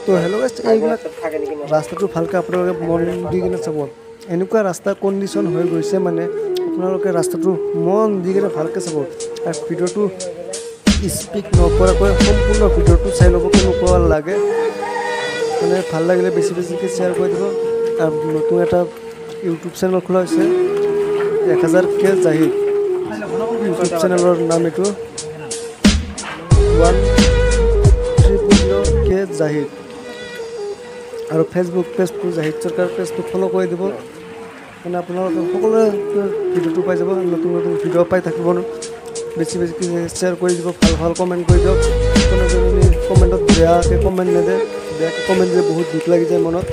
তো হেল্ল' গাইছ, এইবিলাক ৰাস্তাটো ভালকৈ আপোনালোকে মন দি কিনে চাব। এনেকুৱা ৰাস্তা কণ্ডিশ্যন হৈ গৈছে মানে আপোনালোকে ৰাস্তাটো মন দি কিনে ভালকৈ চাব আৰু ভিডিঅ'টো স্পীড নকৰাকৈ সম্পূৰ্ণ ভিডিঅ'টো চাই ল'ব কেনেকুৱা লাগে। মানে ভাল লাগিলে বেছি বেছিকৈ শ্বেয়াৰ কৰি দিব। আৰু নতুন এটা ইউটিউব চেনেল খোলা হৈছে 1000K জাহিদ ইউটিউব চেনেলৰ নাম এইটো 100K জাহিদ। আৰু ফেচবুক পেজটো জাহিদ চৰকাৰ পেজটো ফ'ল' কৰি দিব। মানে আপোনালোকে সকলোৱে ভিডিঅ'টো পাই যাব, নতুন নতুন ভিডিঅ' পাই থাকিব। বেছি বেছিকৈ শ্বেয়াৰ কৰি দিব, ভাল ভাল কমেণ্ট কৰি দিয়ক। কোনো যদি কমেণ্টত বেয়াকৈ কমেণ্ট নিদিয়ে, বেয়াকৈ কমেণ্ট দিলে বহুত দুখ লাগি যায় মনত।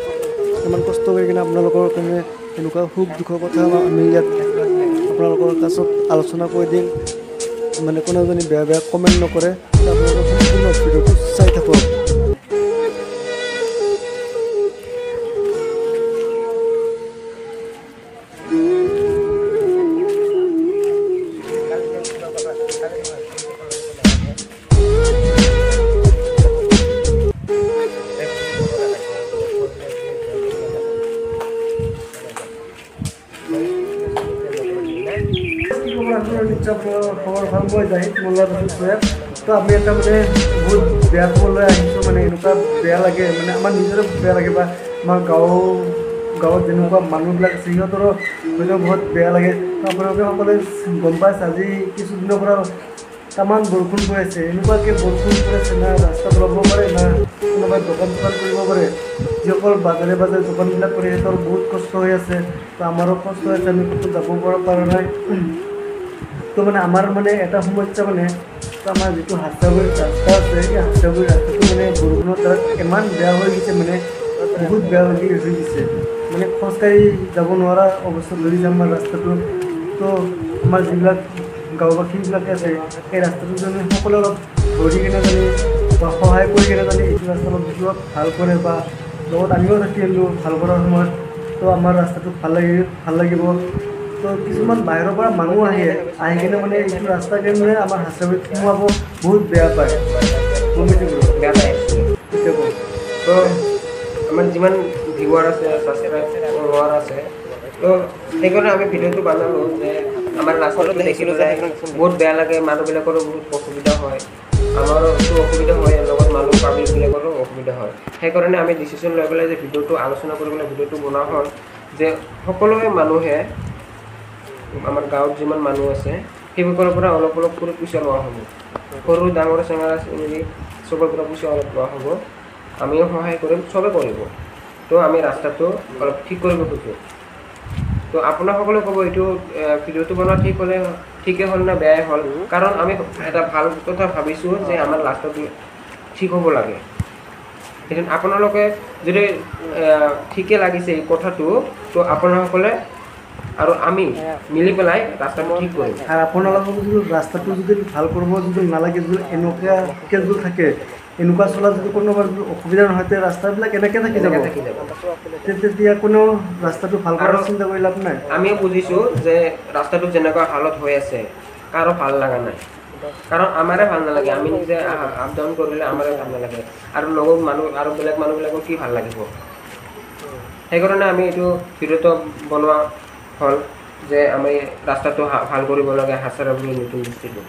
ইমান কষ্ট কৰি কিনে আপোনালোকৰ কাৰণে এনেকুৱা সুখ দুখৰ কথা আমি ইয়াত আপোনালোকৰ কাছত আলোচনা কৰি দিম। মানে কোনো এজনী বেয়া বেয়া কমেণ্ট নকৰে, আপোনালোকৰ সম্পূৰ্ণ ভিডিঅ'টো চাই থাকক। খবৰ ভাল মই জাহিদ মোল্লা চুৱেব। তো আমি এটা মানে বহুত বেয়া খবৰলৈ আহিছোঁ। মানে এনেকুৱা বেয়া লাগে, মানে আমাৰ নিজৰে বেয়া লাগে বা আমাৰ গাঁৱত যেনেকুৱা মানুহবিলাক আছে সিহঁতৰো হয়তো বহুত বেয়া লাগে। তো আপোনালোকে সকলোৱে গম পাইছে আজি কিছুদিনৰ পৰা তামান বৰষুণ পৰি আছে। এনেকুৱাকৈ বৰষুণ পৰি আছে, না ৰাস্তাত ল'ব পাৰে, না কোনোবাই দোকান কৰিব পাৰে। যিসকল বাজাৰে দোকানবিলাক কৰে সিহঁতৰ বহুত কষ্ট হৈ আছে। তো আমাৰো কষ্ট হৈ আছে, আমি ক'তো যাব পৰা নাই। তো মানে আমাৰ মানে এটা সমস্যা মানে আমাৰ যিটো হাচাগুৰি ৰাস্তা আছে, এই হাচাগুৰি ৰাস্তাটো মানে বৰষুণৰ দ্বাৰা ইমান বেয়া হৈ গৈছে, মানে বহুত বেয়া হৈ গৈছে। মানে খোজকাঢ়ি যাব নোৱাৰা অৱস্থাত লৈ যাম আমাৰ ৰাস্তাটো। তো আমাৰ যিবিলাক গাঁওবাসীবিলাকে আছে সেই ৰাস্তাটো যেনে সকলোৱে অলপ ধৰি কিনে জানি বা সহায় কৰি কিনে জানি এইটো ৰাস্তা অলপ বেছিভাগ ভাল কৰে বা লগত আমিও থাকিলোঁ ভাল কৰাৰ সময়ত। তো আমাৰ ৰাস্তাটো ভাল লাগিব। তো কিছুমান বাহিৰৰ পৰা মানুহ আহি কিনে মানে এইটো ৰাস্তা কেনে আমাৰ হাচাগুৰিত সোমাব বহুত বেয়া পায়। বেয়া পায় তো আমাৰ যিমান ভিউৱাৰ আছে, ছাবস্ক্ৰাইবাৰ আছে, তো সেইকাৰণে আমি ভিডিঅ'টো বনালোঁ যে আমাৰ ৰাস্তাটো দেখিলোঁ যে বহুত বেয়া লাগে, মানুহবিলাকৰো বহুত অসুবিধা হয়, আমাৰোতো অসুবিধা হয়, লগত মানুহ পাব্লিকবিলাকৰো অসুবিধা হয়। সেইকাৰণে আমি ডিচিশ্যন লৈ পেলাই যে ভিডিঅ'টো আলোচনা কৰি পেলাই ভিডিঅ'টো বনোৱা হ'ল যে সকলোৱে মানুহে আমাৰ গাঁৱত যিমান মানুহ আছে সেইবোৰৰ পৰা অলপ অলপ কৰি পইচা লোৱা হ'ব। সৰু ডাঙৰ চেঙাৰা চেঙেৰী চবৰ পৰা পইচা অলপ লোৱা হ'ব। আমিও সহায় কৰিম, চবে কৰিব। তো আমি ৰাস্তাটো অলপ ঠিক কৰিব খোজোঁ। তো আপোনাসকলে ক'ব এইটো ভিডিঅ'টো বনোৱা ঠিকেই হ'ল নে বেয়াই হ'ল। কাৰণ আমি এটা ভাল কথা ভাবিছোঁ যে আমাৰ ৰাস্তাটো ঠিক হ'ব লাগে। এতিয়া আপোনালোকে যদি ঠিকে লাগিছে এই কথাটো, তো আপোনাসকলে আৰু আমি মিলি পেলাই ৰাস্তাটো ঠিক কৰিম। আৰু আপোনালোকক যদি ৰাস্তাটো যদি ভাল কৰিব যদি নালাগে, যদি এনেকুৱাকৈ যদি থাকে, এনেকুৱা চলাত যদি কোনোবা যদি অসুবিধা নহয়, তেতিয়া ৰাস্তাবিলাক এনেকৈ থাকি যাব। তেতিয়া কোনো ৰাস্তাটো ভাল কৰাৰ চিন্তা কৰি লাভ নাই। আমিও বুজিছোঁ যে ৰাস্তাটো যেনেকুৱা হালত হৈ আছে কাৰো ভাল লগা নাই, কাৰণ আমাৰে ভাল নালাগে। আমি নিজে আপ ডাউন কৰিলে আমাৰে ভাল নালাগে, আৰু লগৰ মানুহ আৰু বেলেগ মানুহবিলাকৰ কি ভাল লাগিব। সেইকাৰণে আমি এইটো ভিডিঅ'টো বনোৱা হ'ল যে আমি ৰাস্তাটো ভাল কৰিব লাগে হাচাগুৰি নতুন বস্তুটো।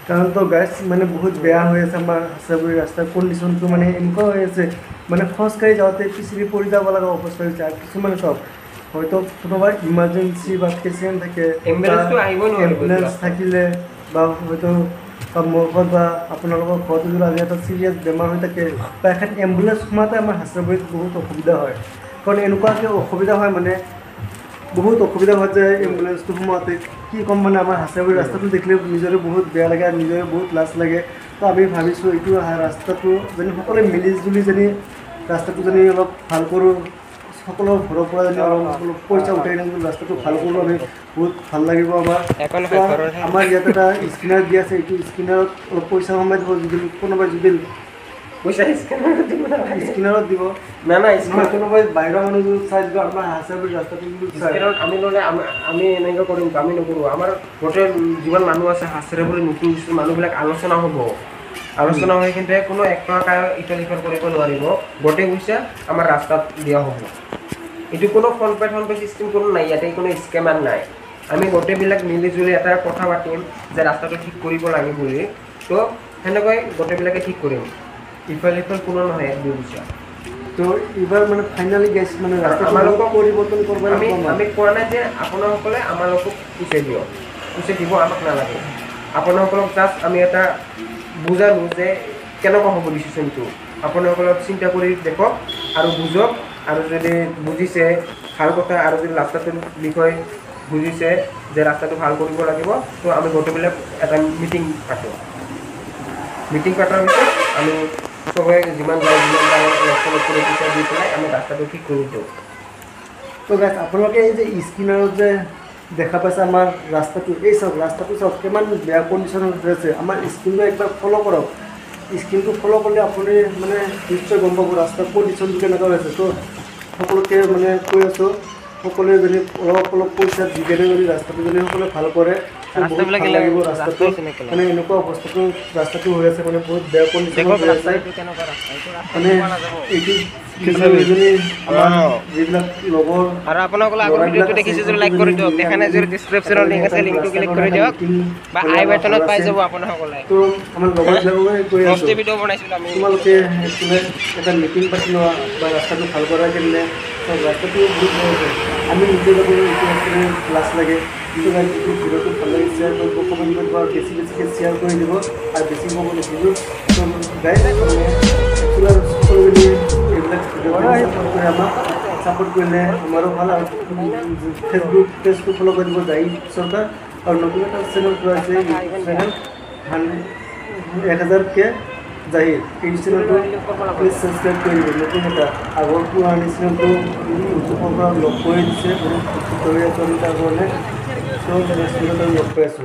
কাৰণ তো গাইজ মানে বহুত বেয়া হৈ আছে আমাৰ হাচাগুৰি ৰাস্তাৰ কণ্ডিশ্যনটো। মানে এনেকুৱা হৈ আছে, মানে খোজকাঢ়ি যাওঁতে পিছলি পৰি যাব লগা অৱস্থা হৈছে। আৰু কিছুমানে চাওক হয়তো কোনোবা ইমাৰ্জেঞ্চি বা পেচেণ্ট থাকে, এম্বুলেঞ্চ থাকিলে বা হয়তো মৰ্গত বা আপোনালোকৰ ঘৰতো যদি আজি এটা চিৰিয়াছ বেমাৰ হৈ থাকে বা এখন এম্বুলেঞ্চ সোমাওঁতে আমাৰ হাচাগুৰিত বহুত অসুবিধা হয়। কাৰণ এনেকুৱাকৈ অসুবিধা হয়, মানে বহুত অসুবিধা হয় যে এম্বুলেঞ্চটো সোমাওঁতে কি ক'ম। মানে আমাৰ হাচাগুৰি ৰাস্তাটো দেখিলে নিজৰে বহুত বেয়া লাগে আৰু নিজৰে বহুত লাজ লাগে। তো আমি ভাবিছোঁ এইটো ৰাস্তাটো যেনে সকলোৱে মিলিজুলি যেনে ৰাস্তাটো যেনে অলপ ভাল কৰোঁ, সকলো ঘৰৰ পৰা যেনে অলপ পইচা উঠাই কিনে ৰাস্তাটো ভাল কৰোঁ, আমি বহুত ভাল লাগিব আমাৰ। আমাৰ ইয়াত এটা স্কেনাৰ দিয়া আছে, এইটো স্কেনাৰত অলপ পইচা সোমাই দিব। যদি কোনোবাই যদি পইচা স্কেনাৰত দিব না কোনোবাই বাহিৰৰ মানুহ যদি চাই দিব আপোনাৰ হাচাগুৰি ৰাস্তাটো আমি ল'লে আমি এনেকৈ কৰিম, আমি নকৰোঁ। আমাৰ গোটেই যিমান মানুহ আছে হাচাগুৰি নতুন মানুহবিলাক আলোচনা হ'ব আলোচনা হৈ কিন্তু কোনো এক টকা ইফাল সিফাল কৰিব নোৱাৰিব গোটেই পইচা আমাৰ ৰাস্তাত দিয়া হ'ব এইটো কোনো ফোন পে চিষ্টেম কোনো নাই ইয়াতে কোনো স্কেমাৰ নাই আমি গোটেইবিলাক মিলি জুলি এটা কথা পাতিম যে ৰাস্তাটো ঠিক কৰিব লাগে বুলি তো সেনেকৈ গোটেইবিলাকে ঠিক কৰিম ইফাল সিফাল কোনো নহয় এক দুই পইচা তো এইবাৰ মানে ফাইনালি গেছ মানে আমালোকক পৰিৱৰ্তন কৰিব আমি কোৱা নাই যে আপোনালোকে আমালোকক পুচাই দিব আমাক নালাগে আপোনালোকক জাষ্ট আমি এটা বুজালো যে কেনেকুৱা হ'ব ডিচিশ্যনটো আপোনালোকে চিন্তা কৰি দেখক আৰু বুজক আৰু যদি বুজিছে ভাল কথা আৰু যদি ৰাস্তাটোৰ বিষয়ে বুজিছে যে ৰাস্তাটো ভাল কৰিব লাগিব তো আমি গোটেইবিলাক এটা মিটিং পাতোঁ মিটিং পতাৰ পিছত আমি সবে যিমান যায় পইচা দি পেলাই আমি ৰাস্তাটো ঠিক কৰি দিওঁ তো গাইজ আপোনালোকে এই যে স্ক্ৰীণত যে দেখা পাইছে আমাৰ ৰাস্তাটো এই চাওক ৰাস্তাটো চাওক কিমান বেয়া কণ্ডিশ্যনত আছে আমাৰ স্ক্ৰীণটো একবাৰ ফ'ল' কৰক স্ক্ৰীণটো ফ'ল' কৰিলে আপুনি মানে নিশ্চয় গম পাব ৰাস্তাৰ কণ্ডিশ্যনটো কেনেকুৱা হৈছে তো সকলোকে মানে কৈ আছোঁ সকলোৱে যদি অলপ পইচা দি কেনে যদি ৰাস্তাটো যদি সকলোৱে ভাল কৰে বহুত ভাল লাগিব ৰাস্তাটো মানে এনেকুৱা অৱস্থাটো ৰাস্তাটো হৈ আছে মানে বহুত বেয়া কণ্ডিশ্যনত হৈ আছে মানে এইটো যদি আমাৰ যিবিলাক লগৰ আৰু আপোনালোকে আগৰ ভিডিঅ'টো দেখিছে যদি লাইক কৰি দিয়ক দেখা নাই যদি ডেছক্ৰিপশ্যনত লিংক আছে লিংকটো ক্লিক কৰি দিয়ক বা আই বাটনত পাই যাব আপোনালোকে তো আমাৰ লগৰবিলাকে কৈ আছোঁ ভিডিঅ' বনাইছিলোঁ আমি তোমালোকে এটা মিটিং পাতি লোৱা বা ৰাস্তাটো ভাল কৰাৰ কাৰণে ৰাস্তাটো বহুত ভাল হৈছে আমি নিজে যাবলৈ এইটো ৰাস্তাটো লাজ লাগে কিন্তু ভিডিঅ'টো ভাল লাগে শ্বেয়াৰ কৰিব কমেণ্ট কৰিব আৰু বেছিকৈ শ্বেয়াৰ কৰি দিব আৰু বেছি ক'ব নিদিলোঁ তো গাইজ সকলোখিনি এইবিলাক ভিডিঅ' ছাপোৰ্ট কৰে আমাক ছাপোৰ্ট কৰিলে আমাৰো ভাল আৰু পেজটো ফ'ল' কৰি দিব যায় চৰকাৰ আৰু নতুন এটা চেনেল খোলা আছে ইউটিউব চেনেল 1000K জাহিৰ এই চেনেলটো প্লিজ ছাবস্ক্ৰাইব কৰি দিব নতুন এটা আগৰ পুৰণি চেনেলটো ইউটিউবৰ পৰা লগ কৰি দিছে বহুত হৈ আছোঁ আমি তাৰ কাৰণে চ' নেক্সট ভিডিঅ'ত আমি লগ পাই আছোঁ